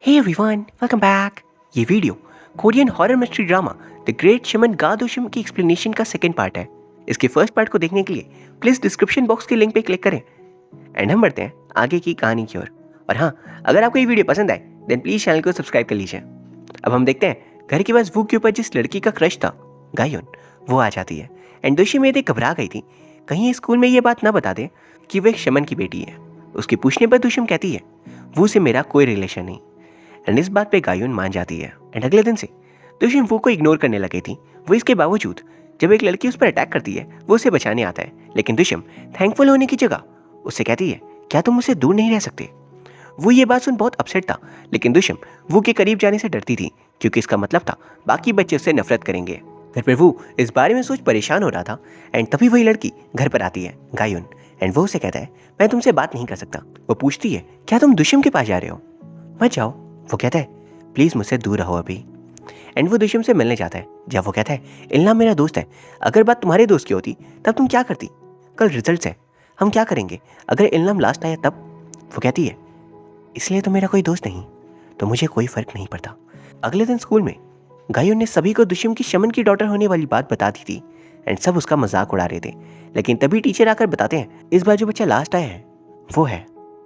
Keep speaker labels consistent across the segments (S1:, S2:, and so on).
S1: Hey everyone, welcome back. ये video Korean horror mystery drama the great शमन गादोशिम की explanation का सेकंड पार्ट है। इसके फर्स्ट पार्ट को देखने के लिए प्लीज डिस्क्रिप्शन बॉक्स के लिंक पे क्लिक करें एंड हम बढ़ते हैं आगे की कहानी की ओर। और हाँ, अगर आपको ये वीडियो पसंद आए देन प्लीज चैनल को सब्सक्राइब कर लीजिए। अब हम देखते हैं घर के पास वू के ऊपर जिस लड़की का क्रश था गायोन, वो आ जाती है एंड दोषी में घबरा गई थी कहीं स्कूल में ये बात ना बता दे कि वो एक शमन की बेटी है। उसके पूछने पर दुष्यम कहती है वो से मेरा कोई रिलेशन नहीं एंड इस बात पे गायोन मान जाती है। एंड अगले दिन से दुष्यम वो को इग्नोर करने लगी थी। वो इसके बावजूद जब एक लड़की उस पर अटैक करती है वो उसे बचाने आता है, लेकिन दुष्यम थैंकफुल होने की जगह उससे कहती है क्या तुम मुझसे दूर नहीं रह सकते। वो ये बात सुन बहुत अपसेट था, लेकिन दुष्यम वो के करीब जाने से डरती थी क्योंकि इसका मतलब था बाकी बच्चे उससे नफरत करेंगे। घर पर वो इस बारे में सोच परेशान हो रहा था एंड तभी वही लड़की घर पर आती है गायोन, एंड वो उसे कहता है मैं तुमसे बात नहीं कर सकता। वो पूछती है क्या तुम दुष्यम के पास जा रहे हो, मत जाओ। वो कहता है प्लीज मुझसे दूर रहो अभी। एंड वो दुष्यम से मिलने जाता है जब वो कहता है इल्नाम मेरा दोस्त है, अगर बात तुम्हारे दोस्त की होती तब तुम क्या करती। कल रिजल्ट्स है, हम क्या करेंगे अगर इल्नाम लास्ट आया तब। वो कहती है इसलिए तो मेरा कोई दोस्त नहीं, तो मुझे कोई फर्क नहीं पड़ता। अगले दिन स्कूल में गायोन ने सभी को दुष्यम की शमन की डॉटर होने वाली बात बता दी थी एंड सब उसका मजाक उड़ा रहे थे, लेकिन तभी टीचर आकर बताते हैं इस बार जो बच्चा लास्ट आया है वो है।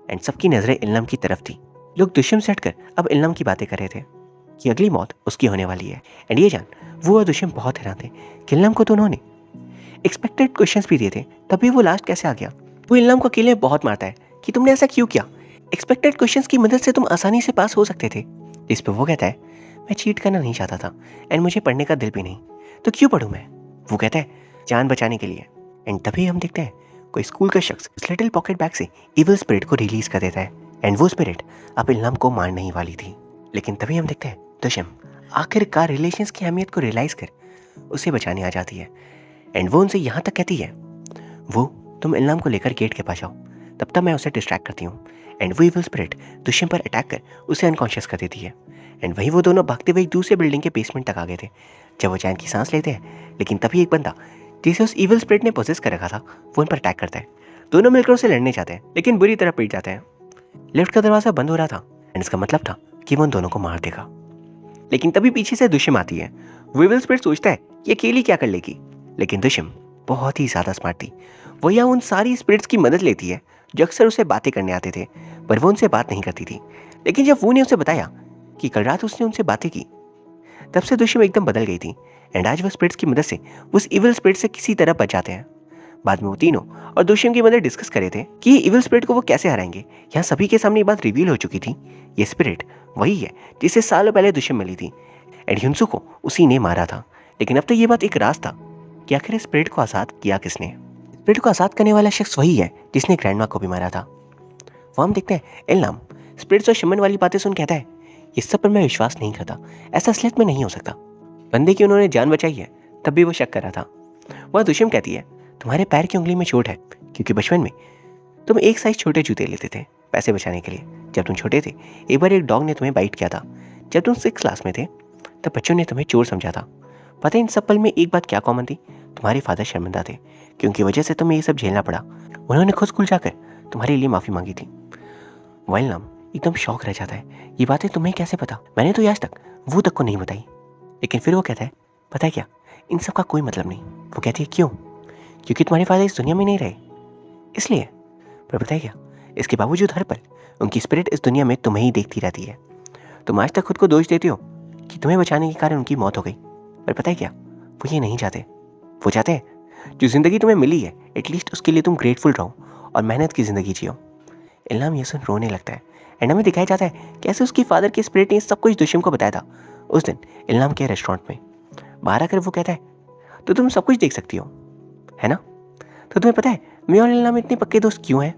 S1: एंड सबकी नजरें इल्नाम की तरफ थी। लोग दुष्यम से हटकर अब इल्नाम की बातें कर रहे थे कि अगली मौत उसकी होने वाली है। एंड ये जान वो और दुष्यम बहुत हैरान थे कि इल्नाम को तो उन्होंने एक्सपेक्टेड क्वेश्चंस भी दिए थे, तभी वो लास्ट कैसे आ गया। वो इल्नाम को अकेले बहुत मारता है कि तुमने ऐसा क्यों किया, एक्सपेक्टेड क्वेश्चंस की मदद से तुम आसानी से पास हो सकते थे। इस पर वो कहता है मैं चीट करना नहीं चाहता था एंड मुझे पढ़ने का दिल भी नहीं, तो क्यों पढ़ूं मैं। वो कहता है जान बचाने के लिए। एंड तभी हम देखते हैं कोई स्कूल का शख्स उस लिटिल पॉकेट बैग से इविल स्पिरिट को रिलीज कर देता है एंड वो स्पिरिट अब इल्नाम को मारने ही वाली थी। लेकिन तभी हम देखते हैं दुष्यम आखिरकार रिलेशंस की अहमियत को रियलाइज कर उसे बचाने आ जाती है एंड वो उनसे यहाँ तक कहती है वो तुम इल्नाम को लेकर गेट के पास जाओ, तब तक मैं उसे डिस्ट्रैक्ट करती हूँ। एंड वो इविल स्पिरिट दुष्यम पर अटैक कर उसे अनकॉन्शियस कर देती है एंड वहीं वो दोनों भागते हुए एक दूसरे बिल्डिंग के बेसमेंट तक आ गए थे। जब वो चैन की सांस लेते हैं, लेकिन तभी एक बंदा जिसे उस इविल स्पिरिट ने पोजेस कर रखा था वो उन पर अटैक करता है। दोनों मिलकर उसे लड़ने जाते हैं लेकिन बुरी तरह पीट जाते हैं। लिफ्ट का दरवाजा बंद हो रहा था एंड इसका मतलब था कि वो उन दोनों को मार देगा, लेकिन तभी पीछे से दुष्यम आती है। विविल स्पिरिट सोचता है कि अकेली क्या कर लेगी, लेकिन दुष्यम बहुत ही ज्यादा स्मार्ट थी। वो यहाँ उन सारी स्पिरिट्स की मदद लेती है जो अक्सर उसे बातें करने आते थे, पर वो उनसे बात नहीं करती थी। लेकिन जब वो ने उसे बताया कि कल रात उसने उनसे बातें की, तब से दुष्यम एकदम बदल गई थी एंड आज वो स्पिरिट्स की मदद से उस इविल स्पिरिट से किसी तरह बच जाते हैं। बाद में वो तीनों और दुष्यम की मदद डिस्कस करे थे कि इविल स्पिरिट को वो कैसे हराएंगे। यहाँ सभी के सामने ये बात रिवील हो चुकी थी, ये स्पिरिट वही है जिसे सालों पहले दुष्यम मिली थी एंड ह्युनसू को उसी ने मारा था। लेकिन अब तो ये बात एक राज था कि आखिर स्पिरिट को आज़ाद किया किसने। स्पिरिट को आज़ाद करने वाला शख्स वही है जिसने ग्रैंडमा को भी मारा था। वो हम देखते हैं इल्नाम स्पिरिट्स और शमन वाली बातें सुन कहता है ये सब पर मैं विश्वास नहीं करता, ऐसा असलियत में नहीं हो सकता। बंदे की उन्होंने जान बचाई है तब भी वो शक कर रहा था। वह दुष्यम कहती है तुम्हारे पैर की उंगली में चोट है क्योंकि बचपन में तुम एक साइज छोटे जूते लेते थे पैसे बचाने के लिए। जब तुम छोटे थे एक बार एक डॉग ने तुम्हें बाइट किया था। जब तुम 6 क्लास में थे तब बच्चों ने तुम्हें चोर समझा था। पता है इन सब पल में एक बात क्या कॉमन थी, तुम्हारे फादर शर्मिंदा थे क्योंकि वजह से तुम्हें ये सब झेलना पड़ा। उन्होंने खुद स्कूल जाकर तुम्हारे लिए माफ़ी मांगी थी। वाइल नाम एकदम शौक रह जाता है ये बातें तुम्हें कैसे पता, मैंने तो आज तक वो तक को नहीं बताई। लेकिन फिर वो कहता है पता है क्या इन सब का कोई मतलब नहीं। वो कहती है क्यों, क्योंकि तुम्हारे फादर इस दुनिया में नहीं रहे इसलिए। पर पता है क्या, इसके बावजूद हर पल उनकी स्पिरिट इस दुनिया में तुम्हें ही देखती रहती है। तुम आज तक खुद को दोष देती हो कि तुम्हें बचाने के कारण उनकी मौत हो गई, पर पता है क्या वो ये नहीं चाहते। वो चाहते हैं जो ज़िंदगी तुम्हें मिली है एटलीस्ट उसके लिए तुम ग्रेटफुल रहो और मेहनत की ज़िंदगी जियो। इल्नाम ये सुन रोने लगता है एंड हमें दिखाया जाता है कैसे उसकी फादर की स्पिरिट ने सब कुछ दुष्यम को बताया था उस दिन इल्नाम के रेस्टोरेंट में। बाहर आकर वो कहता है तो तुम सब कुछ देख सकती हो है ना, तो तुम्हें पता है मैं और इल्नाम इतने पक्के दोस्त क्यों हैं।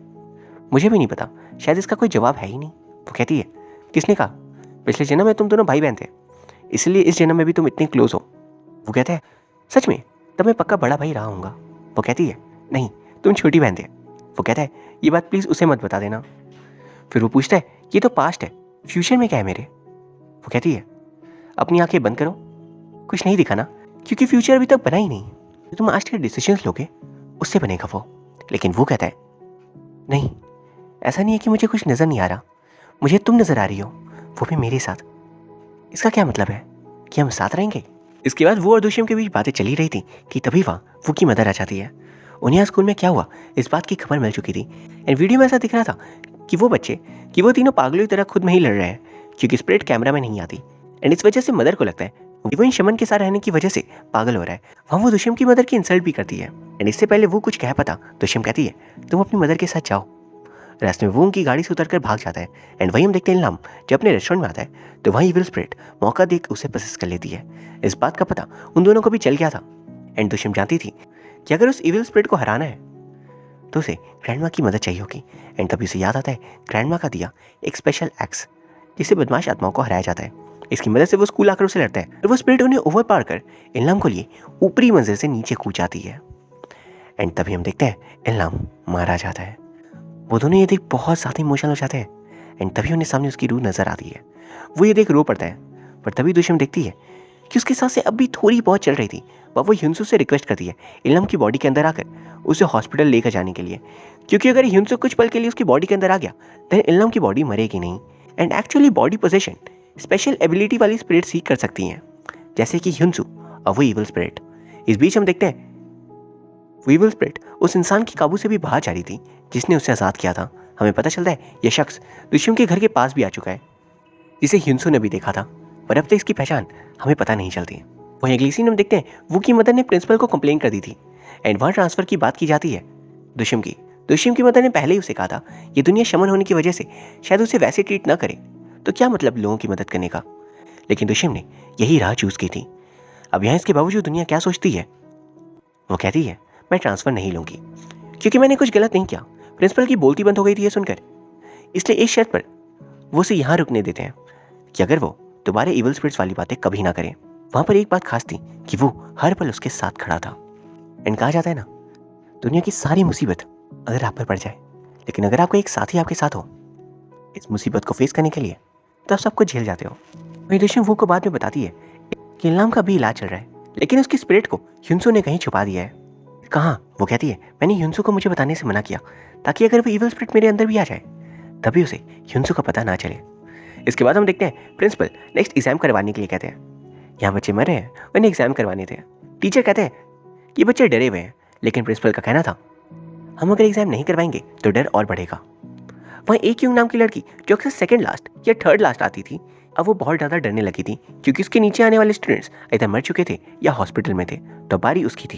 S1: मुझे भी नहीं पता, शायद इसका कोई जवाब है ही नहीं। वो कहती है किसने कहा, पिछले जन्म में तुम दोनों भाई बहन थे इसलिए इस जन्म में भी तुम इतने क्लोज हो। वो कहता है सच में, तब मैं पक्का बड़ा भाई रहा हूँगा। वो कहती है नहीं तुम छोटी बहन थे। वो कहता है ये बात प्लीज़ उसे मत बता देना। फिर वो पूछता है ये तो पास्ट है, फ्यूचर में क्या है मेरे। वो कहती है अपनी आंखें बंद करो, कुछ नहीं दिखा ना, क्योंकि फ्यूचर अभी तक बना ही नहीं। तो तुम आज के डिसीजंस लोगे उससे बनेगा वो। लेकिन वो कहता है नहीं ऐसा नहीं है कि मुझे कुछ नज़र नहीं आ रहा, मुझे तुम नज़र आ रही हो। वो भी मेरे साथ। इसका क्या मतलब है कि हम साथ रहेंगे? इसके बाद वो और दुष्यम के बीच बातें चली रही थी कि तभी वहाँ वो की मदर आ जाती है। उन्हें यहाँ स्कूल में क्या हुआ इस बात की खबर मिल चुकी थी। एंड वीडियो में ऐसा दिख रहा था कि वो तीनों पागलों की तरह खुद में ही लड़ रहे हैं क्योंकि स्प्रेड कैमरा में नहीं आती। एंड इस वजह से मदर को लगता है कि वो इन शमन के साथ रहने की वजह से पागल हो रहा है। वहाँ वो दुष्यम की मदर की इंसल्ट भी करती है। एंड इससे पहले वो कुछ कह पाता दुष्यम कहती है तुम अपनी मदर के साथ जाओ। रास्ते में वो उनकी गाड़ी से उतरकर भाग जाता है। एंड वहीं हम देखते हैं इल्हाम जब अपने रेस्टोरेंट में आता है तो वहीं इविल स्प्रिट मौका देख उसे पसेस कर लेती है। इस बात का पता उन दोनों को भी चल गया था। एंड दुष्यम जानती थी कि अगर उस इविल स्प्रिट को हराना है तो उसे ग्रैंडमा की मदद चाहिए होगी। एंड तभी उसे याद आता है ग्रैंडमा का दिया एक स्पेशल एक्स जिससे बदमाश आत्माओं को हराया जाता है। इसकी मदद से वो स्कूल आकर उसे लड़ता है और वो स्पिरिट उन्हें ओवर पार कर इल्हाम को लिए ऊपरी मंजिल से नीचे कूद जाती है। एंड तभी हम देखते हैं इल्हाम मारा जाता है। वो दोनों ये देख बहुत ज़्यादा इमोशनल हो जाते हैं। एंड तभी उन्हें सामने उसकी रूह नजर आती है। वो ये देख रो पड़ता है पर तभी दुष्यम देखती है कि उसकी सांसें अब भी थोड़ी बहुत चल रही थी। वो ह्युंसू से रिक्वेस्ट करती है इल्हाम की बॉडी के अंदर आकर उसे हॉस्पिटल लेकर जाने के लिए, क्योंकि अगर ह्युंसू कुछ पल के लिए उसकी बॉडी के अंदर आ गया देन इल्हाम की बॉडी मरेगी नहीं। And actually body possession special ability वाली स्पिरिट्स ही कर सकती हैं जैसे कि ह्युंसू और वो इविल स्पिरिट। इस बीच हम देखते हैं वो इविल स्पिरिट उस इंसान के काबू से भी बाहर जा रही थी जिसने उसे आज़ाद किया था। हमें पता चलता है यह शख्स दुष्यम के घर के पास भी आ चुका है जिसे ह्युंसू ने भी देखा था, पर अब तक इसकी पहचान हमें पता नहीं चलती। वहीं अगली सीन हम देखते हैं वो की मदर ने प्रिंसिपल को कंप्लेन कर दी थी। एंड वहाँ ट्रांसफ़र की बात की जाती है दुष्यम की मदर ने पहले ही उसे कहा था ये दुनिया शमन होने की वजह से शायद उसे वैसे ट्रीट ना करे तो क्या मतलब लोगों की मदद करने का। लेकिन दुष्यम ने यही राह चूज़ की थी। अब यहाँ इसके बावजूद दुनिया क्या सोचती है, वो कहती है मैं ट्रांसफ़र नहीं लूँगी क्योंकि मैंने कुछ गलत नहीं किया। प्रिंसिपल की बोलती बंद हो गई थी ये सुनकर, इसलिए इस शर्त पर वो उसे यहाँ रुकने देते हैं कि अगर वो दोबारा इविल स्पिरिट्स वाली बातें कभी ना करें। वहाँ पर एक बात खास थी कि वो हर पल उसके साथ खड़ा था। एंड कहा जाता है ना दुनिया की सारी मुसीबत अगर आप पर पड़ जाए लेकिन अगर आपका एक साथी आपके साथ हो इस मुसीबत को फेस करने के लिए तो आप सब कुछ झेल जाते हो। वही दुष्यम वो को बाद में बताती है कि इल्हाम का भी इलाज चल रहा है लेकिन उसकी स्पिरिट को ह्युंसू ने कहीं छुपा दिया है। कहाँ? वो कहती है मैंने ह्युंसू को मुझे बताने से मना किया ताकि अगर वो इविल स्पिरिट मेरे अंदर भी आ जाए तभी उसे ह्युंसू का पता ना चले। इसके बाद हम देखते हैं प्रिंसिपल नेक्स्ट एग्जाम करवाने के लिए कहते हैं यहाँ बच्चे मरे हैं उन्हें एग्जाम करवाने थे। टीचर कहते हैं कि बच्चे डरे हुए हैं लेकिन प्रिंसिपल का कहना था हम अगर एग्जाम नहीं करवाएंगे तो डर और बढ़ेगा। वहीं एक यूंग नाम की लड़की जो अक्सर सेकंड लास्ट या थर्ड लास्ट आती थी अब वो बहुत ज़्यादा डरने लगी थी क्योंकि उसके नीचे आने वाले स्टूडेंट्स इधर मर चुके थे या हॉस्पिटल में थे तो बारी उसकी थी।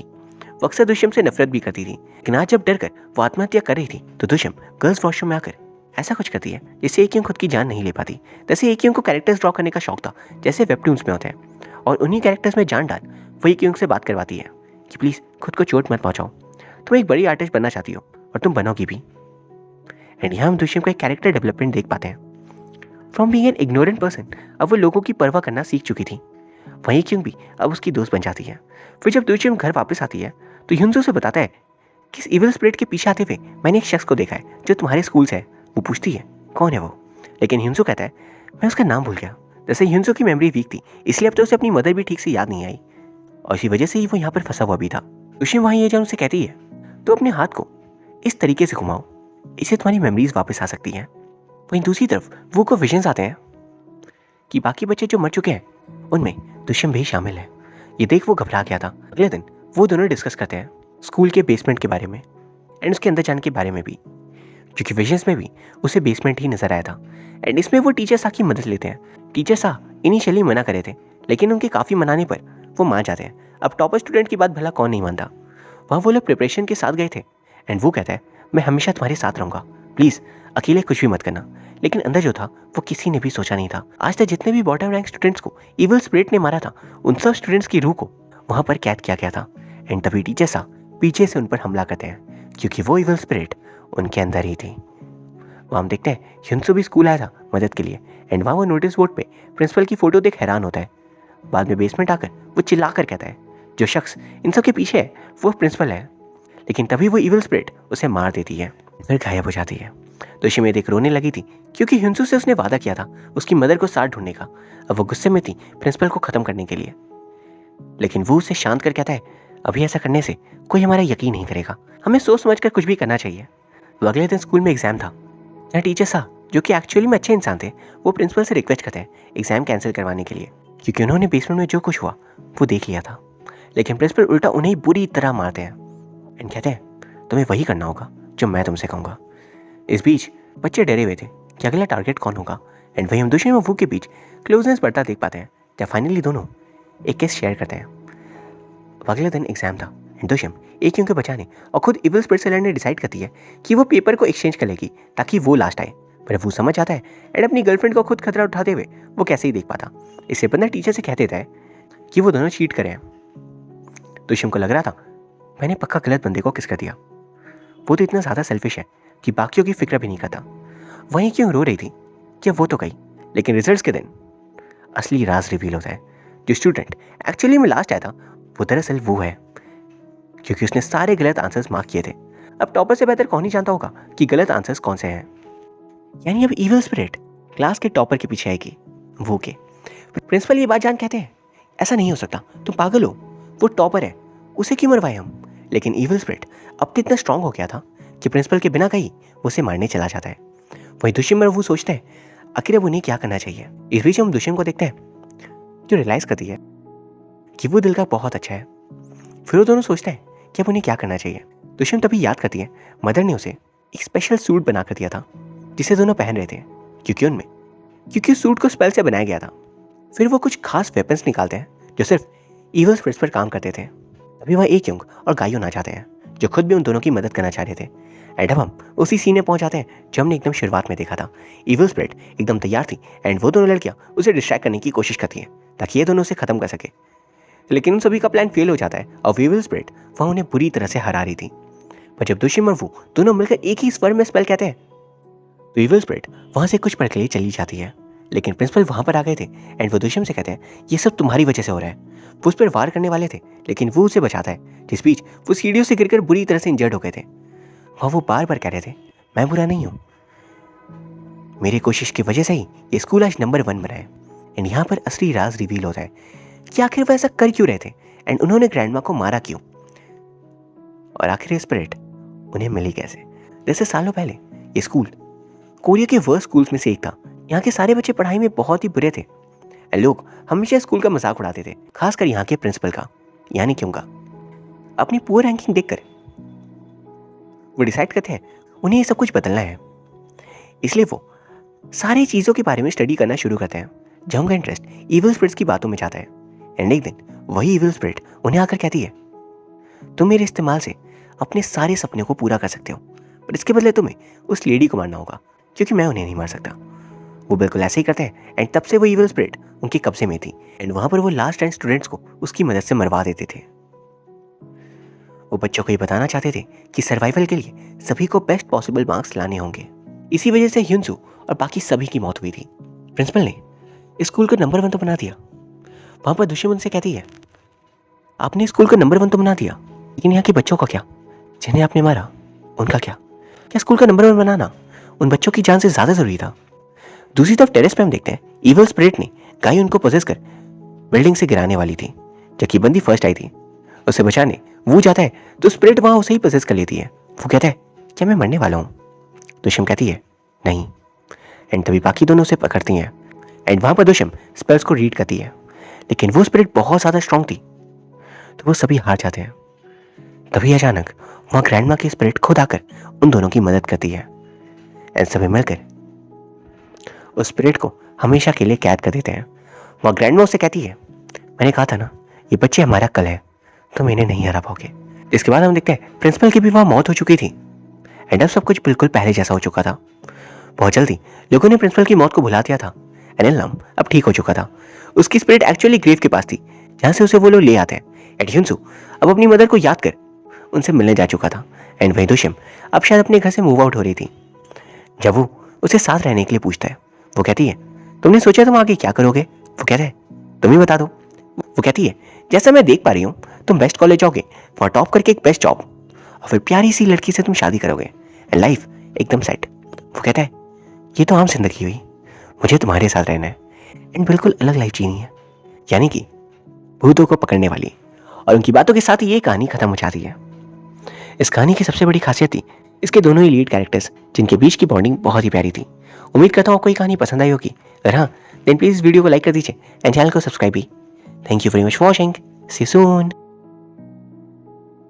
S1: वो अक्सर दुष्यम से नफरत भी करती थी लेकिन आज जब डर कर वो आत्महत्या कर रही थी तो दुष्यम गर्ल्स वॉशरूम में आकर ऐसा कुछ करती है जिससे एक यूंग खुद की जान नहीं ले पाती। जैसे एक यूंग को कैरेक्टर्स ड्रॉ करने का शौक था जैसे वेबटून्स में होते हैं और उन्हीं कैरेक्टर्स में जान डाल वो एक यूंग से बात करवाती है कि प्लीज़ खुद को चोट मत पहुँचाओ, तुम एक बड़ी आर्टिस्ट बनना चाहती हो और तुम बनोगी भी। एंड यहाँ हम दुष्यम का एक कैरेक्टर डेवलपमेंट देख पाते हैं। From being an ignorant person अब वो लोगों की परवाह करना सीख चुकी थी। वहीं क्यों भी अब उसकी दोस्त बन जाती है। फिर जब दुष्यम घर वापस आती है तो ह्युंसू से बताता है कि इस इविल स्पिरिट के पीछे आते हुए मैंने एक शख्स को देखा है जो तुम्हारे स्कूल से है। वो पूछती है कौन है वो, लेकिन ह्युंसू कहता है मैं उसका नाम भूल गया। जैसे ह्युंसू की मेमोरी वीक थी इसलिए अब तो उसे अपनी मदर भी ठीक से याद नहीं आई और इसी वजह से ही वो यहाँ पर फंसा हुआ भी था। दुष्यम वहीं ये जान उसे कहती है तो अपने हाथ को इस तरीके से घुमाओ, इससे तुम्हारी मेमोरीज वापस आ सकती हैं। वहीं दूसरी तरफ वो को विजन्स आते हैं कि बाकी बच्चे जो मर चुके हैं उनमें दुष्यम भी शामिल है। ये देख वो घबरा गया था। अगले दिन वो दोनों डिस्कस करते हैं स्कूल के बेसमेंट के बारे में एंड उसके अंदर जाने के बारे में भी, क्योंकि विजन्स में भी उसे बेसमेंट ही नजर आया था। एंड इसमें वो टीचर सा की मदद लेते हैं। टीचर सा इनिशियली मना करे थे लेकिन उनके काफ़ी मनाने पर वो मान जाते हैं। अब टॉपर स्टूडेंट की बात भला कौन नहीं मानता। वहाँ वो लोग प्रिपरेशन के साथ गए थे एंड वो कहता है मैं हमेशा तुम्हारे साथ रहूँगा, प्लीज़ अकेले कुछ भी मत करना। लेकिन अंदर जो था वो किसी ने भी सोचा नहीं था। आज तक जितने भी बॉटम रैंक स्टूडेंट्स को इविल स्पिरिट ने मारा था उन सब स्टूडेंट्स की रूह को वहाँ पर कैद किया गया था। एंड तभी टीचर सा पीछे से उन पर हमला करते हैं क्योंकि वो इविल स्पिरिट उनके अंदर ही थी। वहाँ हम देखते हैं ह्युंसू भी स्कूल आया था मदद के लिए एंड वहाँ वो नोटिस बोर्ड पे प्रिंसिपल की फ़ोटो देख हैरान होता है। बाद में बेसमेंट आकर वो चिल्ला कर कहता है जो शख्स इन सब के पीछे है वो प्रिंसिपल है। लेकिन तभी वो इविल स्पिरिट उसे मार देती है, फिर गायब हो जाती है। तो शिमे देख रोने लगी थी क्योंकि ह्युंसू से उसने वादा किया था उसकी मदर को साथ ढूंढने का। अब वो गुस्से में थी प्रिंसिपल को ख़त्म करने के लिए, लेकिन वो उसे शांत कर कहता है अभी ऐसा करने से कोई हमारा यकीन नहीं करेगा, हमें सोच समझ कर कुछ भी करना चाहिए। तो अगले दिन स्कूल में एग्जाम था जहाँ टीचर सा जो कि एक्चुअली में अच्छे इंसान थे, वो प्रिंसिपल से रिक्वेस्ट करते हैं एग्ज़ाम कैंसिल करवाने के लिए, क्योंकि उन्होंने बेसमेंट में जो कुछ हुआ वो देख लिया था। लेकिन प्रिंसिपल उल्टा उन्हें बुरी तरह मारते हैं एंड कहते हैं तुम्हें वही करना होगा जो मैं तुमसे कहूँगा। इस बीच बच्चे डरे हुए थे कि अगला टारगेट कौन होगा, एंड वही हम दुष्यंत और वू के बीच क्लोजनेस बढ़ता देख पाते हैं जब फाइनली दोनों एक केस शेयर करते हैं। अब अगले दिन एग्जाम था एंड दुष्यंत एक क्यों बचाने और खुद इविल स्पिरिट से लड़ने डिसाइड करती है कि वो पेपर को एक्सचेंज कर लेगी ताकि वो लास्ट आए। पर वो समझ आता है एंड अपनी गर्लफ्रेंड को खुद खतरा उठाते हुए वो कैसे ही देख पाता। इससे बंदा टीचर से कह देता है कि वो दोनों चीट करे हैं। दुष्यंत को लग रहा था मैंने पक्का गलत बंदे को किस कर दिया। वो तो इतना ज़्यादा सेल्फिश है कि बाकियों की फिक्र भी नहीं करता। वहीं क्यों रो रही थी कि वो तो गई, लेकिन रिजल्ट्स के दिन असली राज रिवील होता है। जो स्टूडेंट एक्चुअली में लास्ट आया था वो दरअसल वो है, क्योंकि उसने सारे गलत आंसर्स मार्क किए थे। अब टॉपर से बेहतर कौन ही जानता होगा कि गलत आंसर्स कौन से हैं। यानी अब इविल स्पिरिट क्लास के टॉपर के पीछे आएगी वो के। प्रिंसिपल ये बात जान कहते हैं ऐसा नहीं हो सकता, तुम पागल हो, वो टॉपर है, उसे क्यों मरवाए हम। लेकिन इविल स्पिरिट अब तो इतना स्ट्रांग हो गया था कि प्रिंसिपल के बिना कही उसे मारने चला जाता है। वही दुष्यंत वो सोचते हैं आखिर अब उन्हें क्या करना चाहिए। इस बीच हम दुष्यंत को देखते हैं जो रियलाइज करती है कि वो दिल का बहुत अच्छा है। फिर वो दोनों सोचते हैं कि अब उन्हें क्या करना चाहिए। दुष्यंत तभी याद करती है मदर ने उसे एक स्पेशल सूट बना कर दिया था जिसे दोनों पहन रहे थे, क्योंकि उस सूट को स्पेल से बनाया गया था। फिर वो कुछ खास वेपन्स निकालते हैं जो सिर्फ इविल स्पिरिट्स पर काम करते थे। अभी वह एक यंग और गायों आ जाते हैं जो खुद भी उन दोनों की मदद करना चाह रहे थे। एंड अब हम उसी सीन में पहुंच जाते हैं जो हमने एकदम शुरुआत में देखा था। इविल स्पिरिट एकदम तैयार थी एंड वो दोनों लड़कियां उसे डिस्ट्रैक्ट करने की कोशिश करती हैं ताकि ये दोनों उसे खत्म कर सके। लेकिन उन सभी का प्लान फेल हो जाता है और इविल स्पिरिट वह उन्हें बुरी तरह से हरा रही थी। पर जब दुष्यंत और वो दोनों मिलकर एक ही स्वर में स्पेल कहते हैं तो इविल स्पिरिट वहां से कुछ पल के लिए चली जाती है। लेकिन प्रिंसिपल वहां पर आ गए थे एंड वो दुष्यंत से कहते हैं ये सब तुम्हारी वजह से हो रहा है। वो उस पर वार करने वाले थे लेकिन वो उसे बचाता है, जिस बीच वो सीढ़ियों से गिरकर बुरी तरह से इंजर्ड हो गए थे। वहाँ वो बार बार कह रहे थे मैं बुरा नहीं हूँ, मेरी कोशिश की वजह से ही ये स्कूल आज नंबर 1 बना है। एंड यहाँ पर असली राज रिवील होता है कि आखिर वो ऐसा कर क्यों रहे थे एंड उन्होंने ग्रैंडमा को मारा क्यों, और आखिर ये स्पिरिट उन्हें मिली कैसे। जैसे सालों पहले ये स्कूल कोरिया के वर्स्ट स्कूल्स में से एक था। यहाँ के सारे बच्चे पढ़ाई में बहुत ही बुरे थे। लोग हमेशा स्कूल का मजाक उड़ाते थे, खासकर यहाँ के प्रिंसिपल का यानी क्यों का। अपनी पुअर रैंकिंग देखकर वो डिसाइड करते हैं उन्हें ये सब कुछ बदलना है। इसलिए वो सारी चीज़ों के बारे में स्टडी करना शुरू करते हैं जब उनका इंटरेस्ट इविल स्पिरिट्स की बातों में जाता है। एंड एक दिन वही इविल स्पिरिट उन्हें आकर कहती है तुम मेरे इस्तेमाल से अपने सारे सपने को पूरा कर सकते हो, पर इसके बदले तुम्हें उस लेडी को मारना होगा क्योंकि मैं उन्हें नहीं मार सकता। वो बिल्कुल ऐसे ही करते हैं एंड तब से वो इविल स्पिरिट उनके कब्जे में थी एंड वहाँ पर वो लास्ट टाइम स्टूडेंट्स को उसकी मदद से मरवा देते थे। वो बच्चों को ये बताना चाहते थे कि सर्वाइवल के लिए सभी को बेस्ट पॉसिबल मार्क्स लाने होंगे। इसी वजह से ह्युनसू और बाकी सभी की मौत हुई थी। प्रिंसिपल ने स्कूल को नंबर 1 तो बना दिया। वहाँ पर दुष्यंत उनसे कहती है आपने स्कूल को नंबर 1 तो बना दिया, लेकिन यहाँ के बच्चों का क्या, जिन्हें आपने मारा उनका क्या स्कूल का नंबर 1 बनाना उन बच्चों की जान से ज़्यादा ज़रूरी था। दूसरी तरफ टेरेस पे हम देखते हैं इविल स्पिरिट ने गाय उनको पोजेस कर बिल्डिंग से गिराने वाली थी, जबकि बंदी फर्स्ट आई थी। उसे बचाने वो जाता है तो स्पिरिट वहाँ उसे ही पोजेस कर लेती है। वो कहता है क्या मैं मरने वाला हूँ, दुष्यंत कहती है नहीं। एंड तभी बाकी दोनों उसे पकड़ती हैं एंड वहाँ पर दुष्यंत स्पेल्स को रीड करती है, लेकिन वो स्पिरिट बहुत ज़्यादा स्ट्रांग थी तो वो सभी हार जाते हैं। तभी अचानक वहाँ ग्रैंडमा की स्पिरिट खुद आकर उन दोनों की मदद करती है एंड सभी मिलकर उस स्पिरिट को हमेशा के लिए कैद कर देते हैं। वहाँ ग्रैंडमा उसे कहती है मैंने कहा था ना ये बच्चे हमारा कल है, तुम इन्हें नहीं हरा पाओगे। इसके बाद हम देखते हैं प्रिंसिपल की भी वहाँ मौत हो चुकी थी एंड अब सब कुछ बिल्कुल पहले जैसा हो चुका था। बहुत जल्दी लोगों ने प्रिंसिपल की मौत को भुला दिया था। एनएलएम अब ठीक हो चुका था। उसकी स्पिरिट एक्चुअली ग्रेव के पास थी जहाँ से उसे वो लोग ले आते हैं। एंड ह्युनसू अब अपनी मदर को याद कर उनसे मिलने जा चुका था एंड वही दुष्यंत अब शायद अपने घर से मूव आउट हो रही थी। जब वो उसे साथ रहने के लिए पूछता है वो कहती है तुमने सोचा तुम आगे क्या करोगे। वो कहता है तुम ही बता दो। वो कहती है जैसा मैं देख पा रही हूँ तुम बेस्ट कॉलेज जाओगे, वहाँ टॉप करके एक बेस्ट जॉब, और फिर प्यारी सी लड़की से तुम शादी करोगे एंड लाइफ एकदम सेट। वो कहता है ये तो आम जिंदगी हुई, मुझे तुम्हारे साथ रहना है एंड बिल्कुल अलग लाइफ जीनी है, यानी कि भूतों को पकड़ने वाली। और उनकी बातों के साथ ही ये कहानी खत्म हो जाती है। इस कहानी की सबसे बड़ी खासियत थी इसके दोनों ही लीड कैरेक्टर्स जिनके बीच की बॉन्डिंग बहुत ही प्यारी थी। उम्मीद करता हूँ आपको ये कहानी पसंद आई होगी। अगर हाँ, देन प्लीज़ वीडियो को लाइक कर दीजिए एंड चैनल को सब्सक्राइब भी। Thank you very much for watching. See you soon.